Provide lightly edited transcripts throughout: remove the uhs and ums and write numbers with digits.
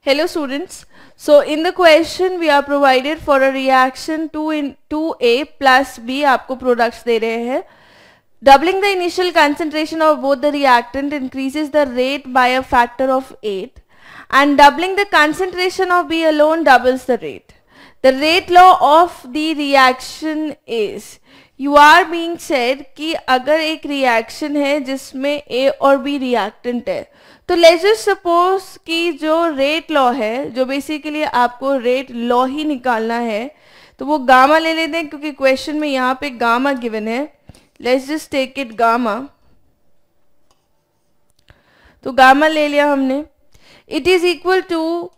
Hello students. So in the question we are provided for a reaction 2A plus B आपको products दे रहे हैं. Doubling the initial concentration of both the reactant increases the rate by a factor of 8 and doubling the concentration of B alone doubles the rate. The rate law of the reaction is, you are being said कि अगर एक reaction है जिसमें A और B reactant है, तो let's just suppose कि जो रेट लॉ है, जो बेसिकली आपको रेट लॉ ही निकालना है, तो वो गामा ले लेते हैं क्योंकि क्वेश्चन में यहाँ पे गामा गिवन है. Let's just take it gamma. तो गामा ले लिया हमने. It is equal to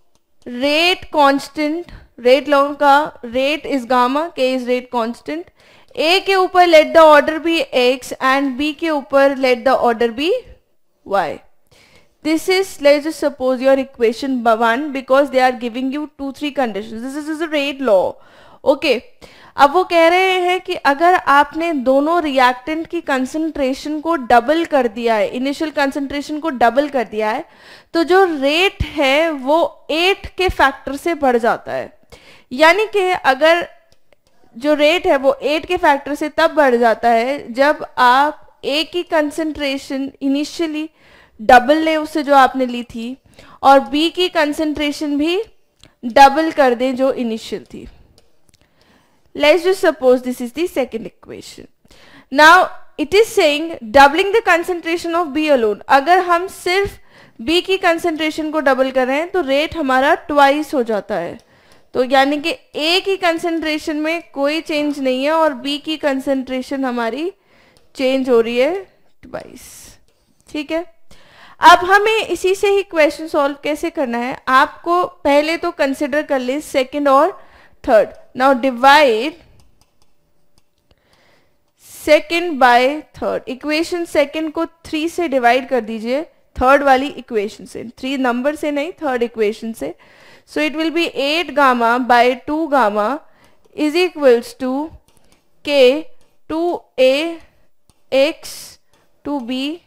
rate constant. Rate law का rate is gamma, k is rate constant. A के ऊपर let the order be x and b के ऊपर let the order be y. This is, let's just suppose your equation 1 because they are giving you 2-3 conditions. This is a rate law. Okay. अब वो कह रहे हैं कि अगर आपने दोनों रिएक्टेंट की कंसंट्रेशन को डबल कर दिया है, इनिशियल कंसंट्रेशन को डबल कर दिया है, तो जो रेट है वो 8 के फैक्टर से बढ़ जाता है. यानी कि अगर जो रेट है वो 8 के फैक्टर से तब बढ़ जाता है जब आप A की कंसंट्रेशन इनिशियली डबल ले उससे जो आपने ली थी और B की कंसंट्रेशन भी डबल कर दें जो इनिशियल थी. Let's just suppose this is the second equation. Now it is saying doubling the concentration of B alone. अगर हम सिर्फ B की कंसंट्रेशन को डबल कर रहे हैं तो रेट हमारा ट्वाइस हो जाता है. तो यानी कि A की कंसंट्रेशन में कोई चेंज नहीं है और B की कंसंट्रेशन हमारी चेंज हो रही है ट्वाइस. ठीक है. अब हमें इसी से ही क्वेश्चन सॉल्व कैसे करना है, आपको पहले तो कंसिडर कर ले सेकंड और third. Now divide second by third. Equation second को 3 से डिवाइड कर दीजिए थर्ड वाली इक्वेशन से. 3 नंबर से नहीं, थर्ड इक्वेशन से. So it will be 8 gamma by 2 gamma is equals to k 2a x 2b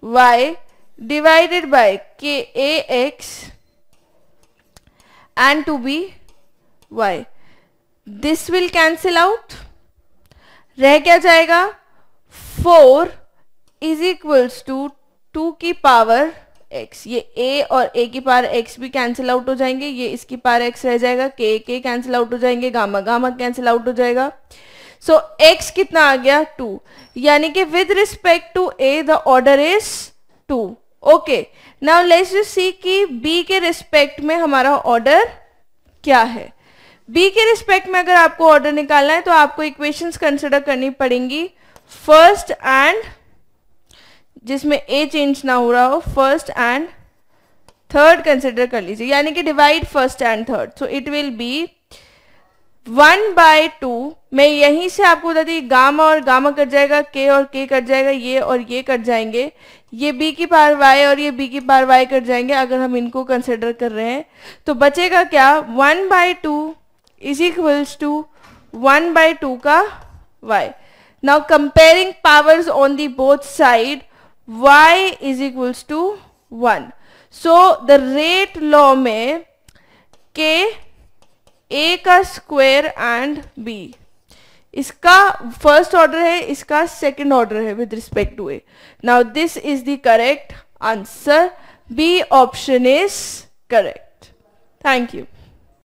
y divided by KAX and 2B y. This will cancel out. रह क्या जाएगा, 4 is equals to 2 की power x. ये a और a की power x भी cancel out हो जाएंगे, ये इसकी पावर x रह जाएगा, k कैंसिल आउट हो जाएंगे, गामा गामा कैंसिल आउट हो जाएगा. सो x कितना आ गया 2. यानी कि with respect to a the order is 2. Okay. Now let's just see कि b के रिस्पेक्ट में हमारा ऑर्डर क्या है. b के रिस्पेक्ट में अगर आपको ऑर्डर निकालना है तो आपको इक्वेशंस कंसिडर करनी पड़ेंगी. फर्स्ट एंड, जिसमें a चेंज ना हो रहा हो, फर्स्ट एंड थर्ड कंसिडर कर लीजिए. यानी कि divide first and third. So it will B 1/2. मैं यहीं से आपको बता दी गामा और गामा कट जाएगा, k और k कट जाएगा, ये और ये कट जाएंगे, ये b की पावर y और ये b की पावर y कट जाएंगे अगर हम इनको कंसिडर कर रहे हैं. तो बचेगा क्या, 1/2 इज इक्वल्स टू 1/2 का y. Now comparing powers on the both side, y is equals to 1. So the rate law में k a का स्क्वायर एंड b, इसका फर्स्ट ऑर्डर है, इसका सेकंड ऑर्डर है with respect to a. Now this is the correct answer. B option is correct. Thank you.